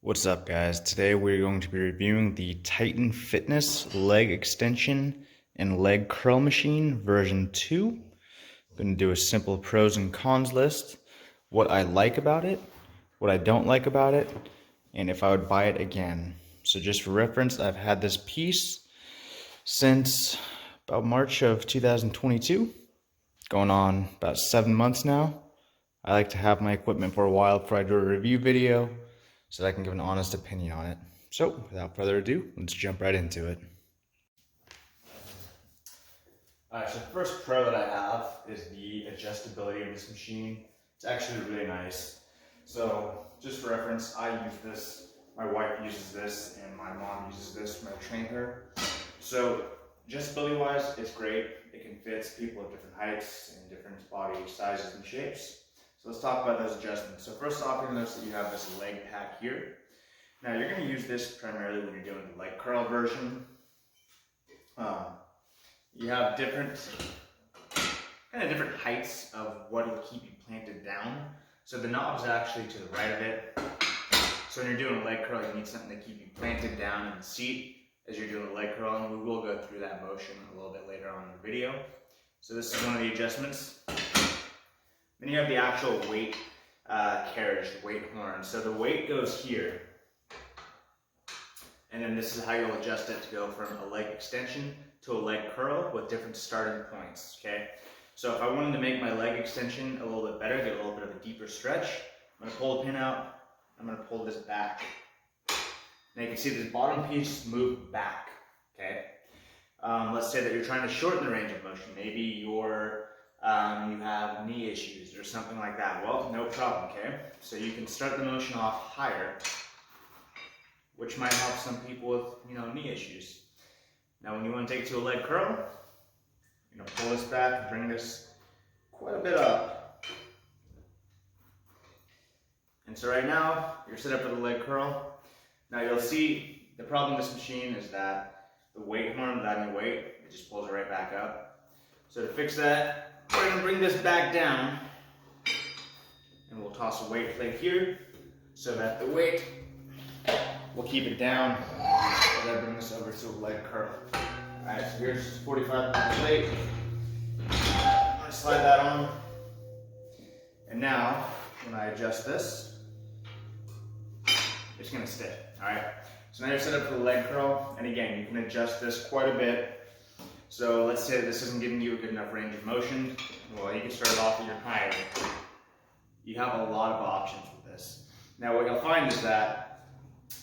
What's up, guys? Today we're going to be reviewing the Titan Fitness leg extension and leg curl machine version 2. I'm going to do a simple pros and cons list, what I like about it, what I don't like about it, and if I would buy it again. So just for reference, I've had this piece since about March of 2022, going on about 7 months now. I like to have my equipment for a while before I do a review video, so that I can give an honest opinion on it. So, without further ado, let's jump right into it. Alright, so the first pro that I have is the adjustability of this machine. It's actually really nice. So, just for reference, I use this, my wife uses this, and my mom uses this when I train her. So, adjustability wise, it's great. It can fit people of different heights and different body sizes and shapes. So let's talk about those adjustments. So first off, you'll notice that you have this leg pack here. Now you're going to use this primarily when you're doing the leg curl version. You have different heights of what will keep you planted down. So the knob's actually to the right of it. So when you're doing a leg curl, you need something to keep you planted down in the seat as you're doing a leg curl, and we will go through that motion a little bit later on in the video. So this is one of the adjustments. Then you have the actual weight carriage, the weight horn. So the weight goes here. And then this is how you'll adjust it to go from a leg extension to a leg curl with different starting points, okay? So if I wanted to make my leg extension a little bit better, get a little bit of a deeper stretch, I'm gonna pull the pin out, I'm gonna pull this back. Now you can see this bottom piece move back, okay? Let's say that you're trying to shorten the range of motion. Maybe you have knee issues or something like that. Well, no problem, okay? So you can start the motion off higher, which might help some people with, knee issues. Now when you want to take it to a leg curl, you're gonna pull this back and bring this quite a bit up. And so right now, you're set up for the leg curl. Now you'll see the problem with this machine is that the weight horn, without any weight, it just pulls it right back up. So to fix that, we're going to bring this back down, and we'll toss a weight plate here so that the weight will keep it down as I bring this over to a leg curl. Alright, so here's 45-pound plate. I'm going to slide that on. And now, when I adjust this, it's going to stay. Alright, so now you're set up for the leg curl, and again, you can adjust this quite a bit. So let's say this isn't giving you a good enough range of motion. Well, you can start it off at your higher. You have a lot of options with this. Now what you'll find is that,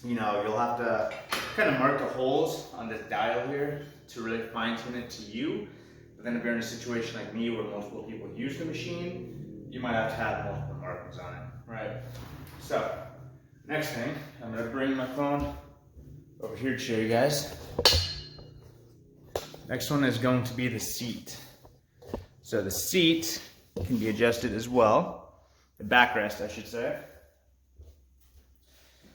you'll have to kind of mark the holes on this dial here to really fine tune it to you. But then if you're in a situation like me where multiple people use the machine, you might have to have multiple markings on it, right? So, next thing, I'm gonna bring my phone over here to show you guys. Next one is going to be the seat. So the seat can be adjusted as well. The backrest, I should say.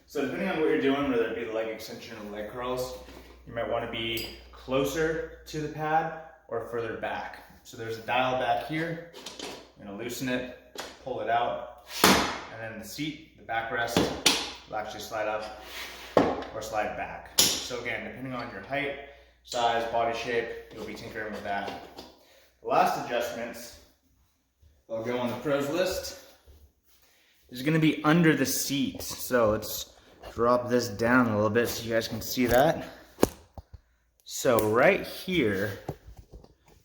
So depending on what you're doing, whether it be the leg extension or the leg curls, you might want to be closer to the pad or further back. So there's a dial back here. I'm going to loosen it, pull it out, and then the seat, the backrest, will actually slide up or slide back. So again, depending on your height, size, body shape, you'll be tinkering with that. The last adjustments that'll go on the pros list is going to be under the seat. So let's drop this down a little bit so you guys can see that. So right here,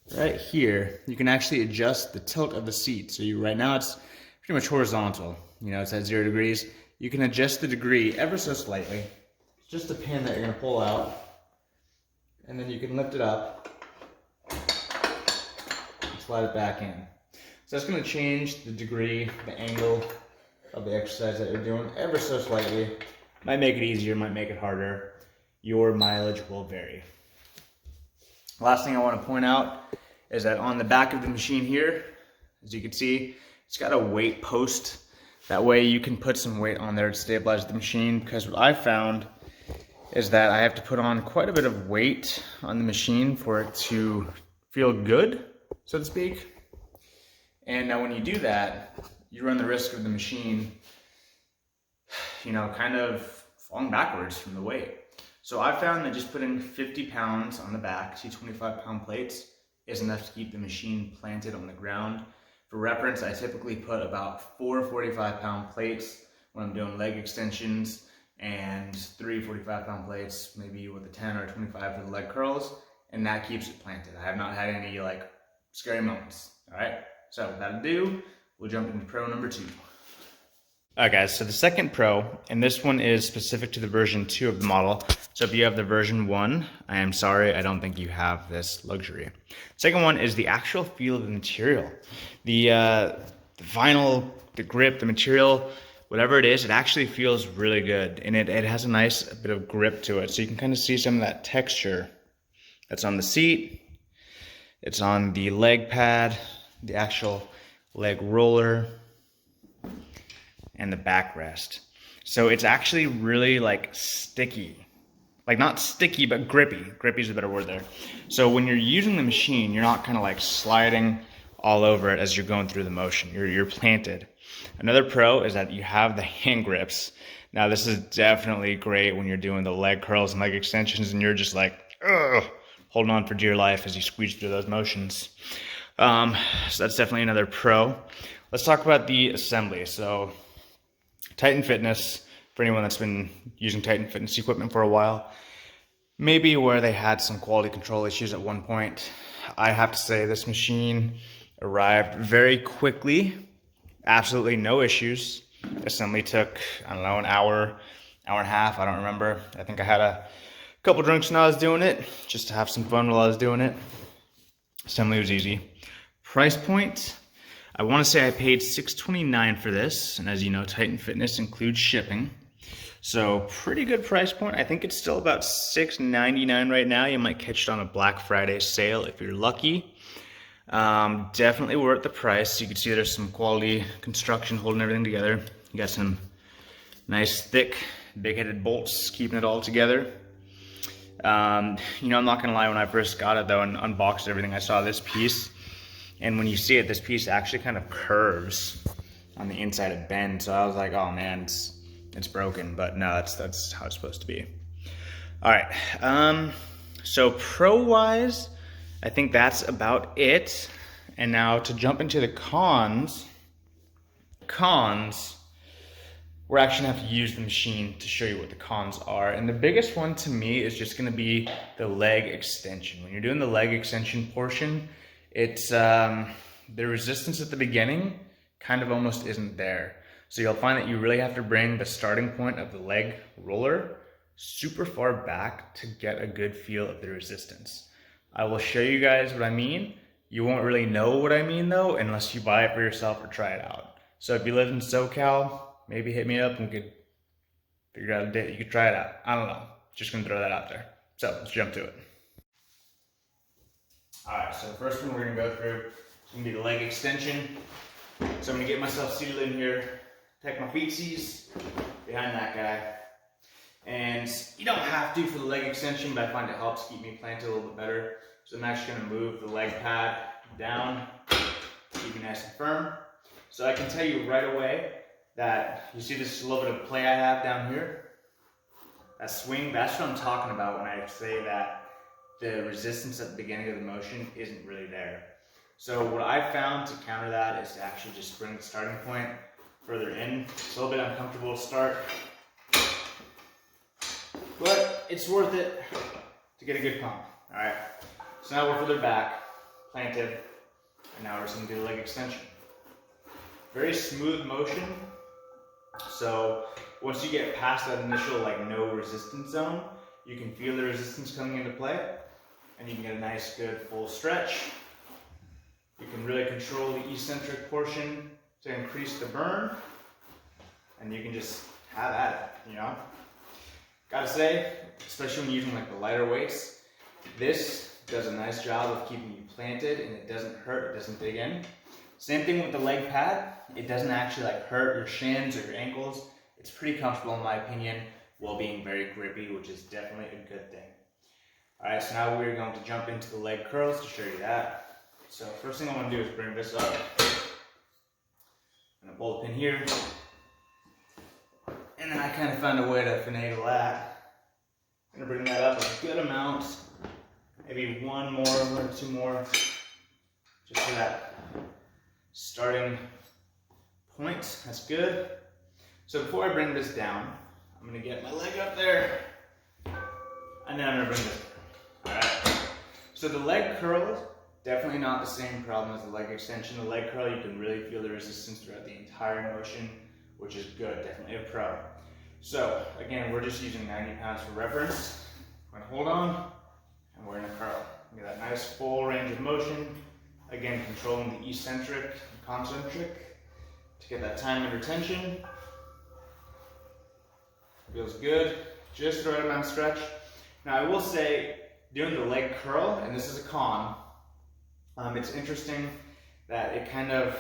you can actually adjust the tilt of the seat. So right now it's pretty much horizontal. It's at 0 degrees. You can adjust the degree ever so slightly. It's just a pin that you're going to pull out. And then you can lift it up and slide it back in. So that's going to change the degree, the angle of the exercise that you're doing ever so slightly. Might make it easier, might make it harder. Your mileage will vary. Last thing I want to point out is that on the back of the machine here, as you can see, it's got a weight post. That way you can put some weight on there to stabilize the machine, because what I found is that I have to put on quite a bit of weight on the machine for it to feel good, so to speak. And now when you do that, you run the risk of the machine, kind of falling backwards from the weight. So I found that just putting 50 pounds on the back, 25-pound plates, is enough to keep the machine planted on the ground. For reference, I typically put about 4 45-pound plates when I'm doing leg extensions and 3 45-pound plates, maybe with a 10 or 25 for the leg curls, and that keeps it planted. I have not had any like scary moments. All right, so that'll do. We'll jump into pro number 2. Alright guys, so the second pro, and this one is specific to the version 2 of the model. So if you have the version 1, I am sorry, I don't think you have this luxury. Second one is the actual feel of the material. The vinyl, the grip, the material, whatever it is, it actually feels really good. And it has a nice bit of grip to it. So you can kind of see some of that texture that's on the seat. It's on the leg pad, the actual leg roller, and the backrest. So it's actually really like sticky. Like not sticky, but grippy. Grippy is a better word there. So when you're using the machine, you're not kind of like sliding all over it as you're going through the motion. You're planted. Another pro is that you have the hand grips. Now this is definitely great when you're doing the leg curls and leg extensions and you're just like, ugh, holding on for dear life as you squeeze through those motions. So that's definitely another pro. Let's talk about the assembly. So Titan Fitness, for anyone that's been using Titan Fitness equipment for a while, maybe where they had some quality control issues at one point. I have to say this machine arrived very quickly, absolutely no issues. Assembly took, I don't know, an hour and a half, I don't remember. I think I had a couple drinks when I was doing it, just to have some fun while I was doing it. Assembly was easy. Price point, I want to say I paid $629 for this, and as you know, Titan Fitness includes shipping. So pretty good price point. I think it's still about $699 right now. You might catch it on a Black Friday sale if you're lucky. Definitely worth the price. You can see there's some quality construction holding everything together. You got some nice thick, big-headed bolts keeping it all together. You know, I'm not gonna lie, when I first got it though and unboxed everything, I saw this piece. And when you see it, this piece actually kind of curves on the inside of bend. So I was like, oh man, it's broken. But no, that's how it's supposed to be. All right. So pro-wise, I think that's about it. And now to jump into the cons, we're actually gonna have to use the machine to show you what the cons are. And the biggest one to me is just gonna be the leg extension. When you're doing the leg extension portion, it's the resistance at the beginning kind of almost isn't there. So you'll find that you really have to bring the starting point of the leg roller super far back to get a good feel of the resistance. I will show you guys what I mean. You won't really know what I mean though unless you buy it for yourself or try it out. So if you live in SoCal, maybe hit me up and we could figure out a date. You could try it out. I don't know. Just gonna throw that out there. So let's jump to it. All right, so the first one we're gonna go through is gonna be the leg extension. So I'm gonna get myself seated in here, take my feetsies behind that guy. And you don't have to for the leg extension, but I find it helps keep me planted a little bit better. So I'm actually gonna move the leg pad down, keep it nice and firm. So I can tell you right away that you see this little bit of play I have down here? That swing, that's what I'm talking about when I say that the resistance at the beginning of the motion isn't really there. So what I found to counter that is to actually just bring the starting point further in. It's a little bit uncomfortable to start, but it's worth it to get a good pump. All right, so now we're further back, planted, and now we're just gonna do the leg extension. Very smooth motion. So once you get past that initial like no resistance zone, you can feel the resistance coming into play, and you can get a nice good full stretch. You can really control the eccentric portion to increase the burn, and you can just have at it, you know? Gotta say, especially when using like the lighter weights, this does a nice job of keeping you planted, and it doesn't hurt, it doesn't dig in. Same thing with the leg pad. It doesn't actually like hurt your shins or your ankles. It's pretty comfortable in my opinion, while being very grippy, which is definitely a good thing. All right, so now we're going to jump into the leg curls to show you that. So first thing I want to do is bring this up. I'm gonna pull the pin here, and And then I kind of found a way to finagle that. I'm gonna bring that up a good amount, maybe one more or two more, just for that starting point. That's good. So before I bring this down, I'm gonna get my leg up there, and then I'm gonna bring this down. All right. So the leg curl, definitely not the same problem as the leg extension. The leg curl, you can really feel the resistance throughout the entire motion, which is good, definitely a pro. So again, we're just using 90 pounds for reference. We're gonna hold on, and we're gonna curl. Get that nice full range of motion. Again, controlling the eccentric and concentric to get that time under tension. Feels good, just the right amount of stretch. Now I will say, doing the leg curl, and this is a con, it's interesting that it kind of,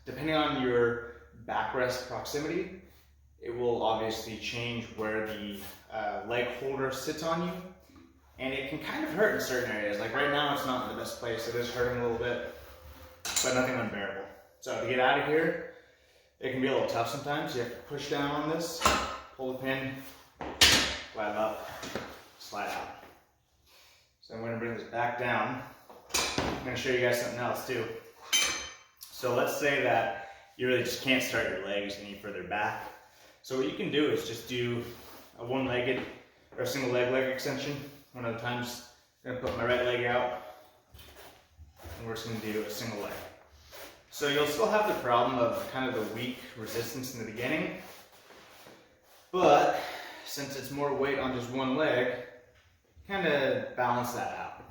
depending on your backrest proximity, it will obviously change where the leg holder sits on you, and it can kind of hurt in certain areas. Like right now, it's not in the best place. It is hurting a little bit, but nothing unbearable. So to get out of here, it can be a little tough sometimes. You have to push down on this, pull the pin, slide up, slide out. So I'm going to bring this back down. I'm going to show you guys something else too. So let's say that you really just can't start your legs any further back. So what you can do is just do a one-legged or a single leg extension. One at a time. Just going to put my right leg out, and we're just going to do a single leg. So you'll still have the problem of kind of the weak resistance in the beginning, but since it's more weight on just one leg, kind of balance that out.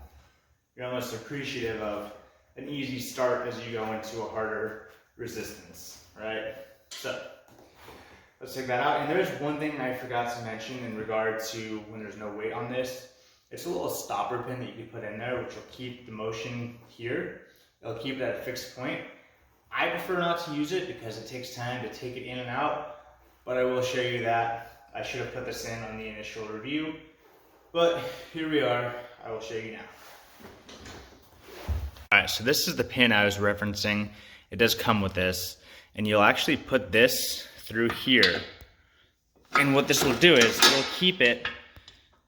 You're almost appreciative of an easy start as you go into a harder resistance, right? So let's take that out. And there's one thing I forgot to mention in regard to when there's no weight on this. It's a little stopper pin that you can put in there, which will keep the motion here. It'll keep it at a fixed point. I prefer not to use it because it takes time to take it in and out, but I will show you that. I should have put this in on the initial review, but here we are. I will show you now. All right, so this is the pin I was referencing. It does come with this, and you'll actually put this through here. And what this will do is it'll keep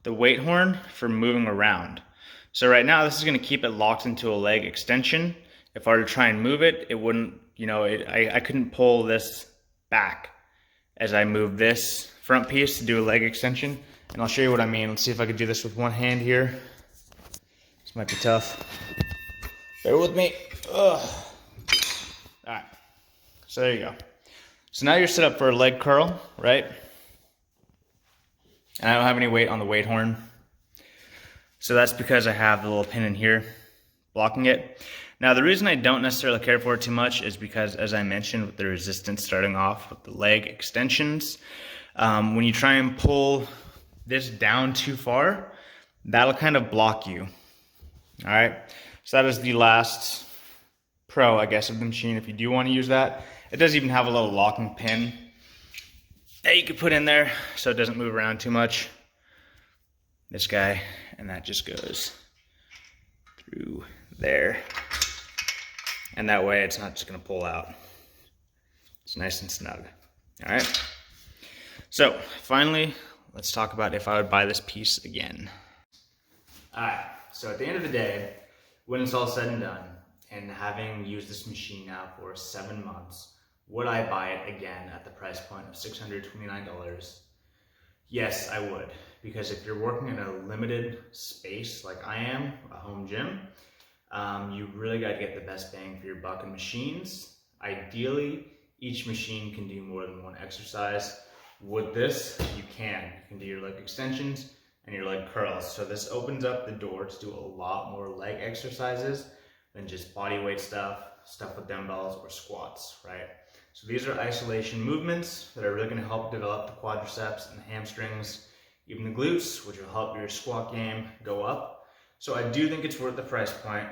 the weight horn from moving around. So right now this is going to keep it locked into a leg extension. If I were to try and move it, it wouldn't, I couldn't pull this back as I move this front piece to do a leg extension. And I'll show you what I mean. Let's see if I can do this with one hand here. This might be tough. Bear with me. Ugh. All right, so there you go. So now you're set up for a leg curl, right? And I don't have any weight on the weight horn. So that's because I have the little pin in here blocking it. Now the reason I don't necessarily care for it too much is because, as I mentioned, with the resistance starting off with the leg extensions, when you try and pull this down too far, that'll kind of block you. All right, so that is the last pro, I guess, of the machine. If you do want to use that, it does even have a little locking pin that you could put in there so it doesn't move around too much. This guy, and that just goes through there. And that way it's not just gonna pull out. It's nice and snug. All right. So finally, let's talk about if I would buy this piece again. All right, so at the end of the day, when it's all said and done, and having used this machine now for 7 months, would I buy it again at the price point of $629? Yes, I would. Because if you're working in a limited space like I am, a home gym, you really got to get the best bang for your buck in machines. Ideally, each machine can do more than one exercise. With this, you can do your leg extensions and your leg curls. So this opens up the door to do a lot more leg exercises than just body weight stuff with dumbbells or squats, right? So these are isolation movements that are really going to help develop the quadriceps and the hamstrings, even the glutes, which will help your squat game go up. So I do think it's worth the price point.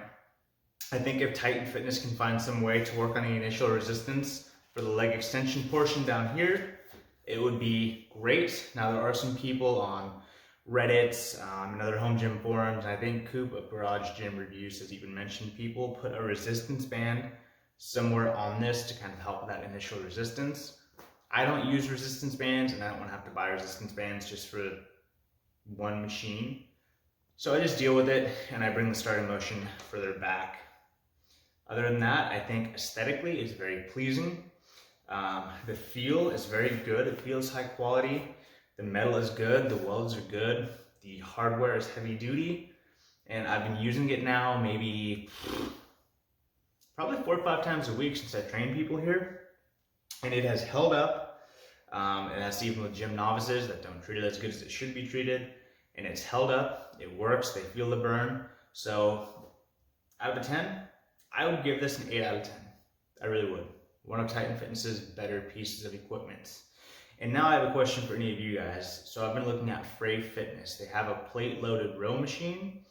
I think if Titan Fitness can find some way to work on the initial resistance for the leg extension portion down here, it would be great. Now there are some people on Reddit and other home gym forums. I think Coop of Garage Gym Reviews has even mentioned people put a resistance band somewhere on this to kind of help with that initial resistance. I don't use resistance bands, and I don't want to have to buy resistance bands just for one machine. So I just deal with it, and I bring the starting motion further back. Other than that, I think aesthetically it's very pleasing. The feel is very good. It feels high quality. The metal is good. The welds are good. The hardware is heavy duty. And I've been using it now maybe probably 4 or 5 times a week since I train people here. And it has held up. And that's even with gym novices that don't treat it as good as it should be treated. And it's held up. It works. They feel the burn. So out of a 10, I would give this an 8 out of 10. I really would. One of Titan Fitness's better pieces of equipment. And now I have a question for any of you guys. So I've been looking at Fray Fitness. They have a plate-loaded row machine.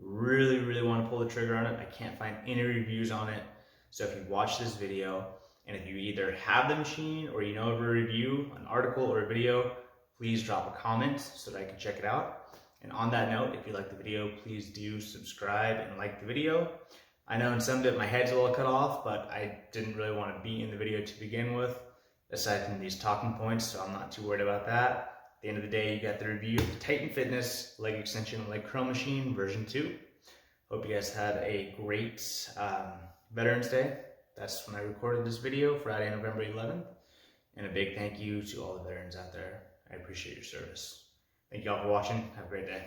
Really, really want to pull the trigger on it. I can't find any reviews on it. So if you watch this video, and if you either have the machine or you know of a review, an article or a video, please drop a comment so that I can check it out. And on that note, if you like the video, please do subscribe and like the video. I know in some of it my head's a little cut off, but I didn't really want to be in the video to begin with, aside from these talking points, so I'm not too worried about that. At the end of the day, you got the review of the Titan Fitness leg extension and leg curl machine version 2. Hope you guys had a great Veterans Day. That's when I recorded this video, Friday, November 11th. And a big thank you to all the veterans out there. I appreciate your service. Thank you all for watching. Have a great day.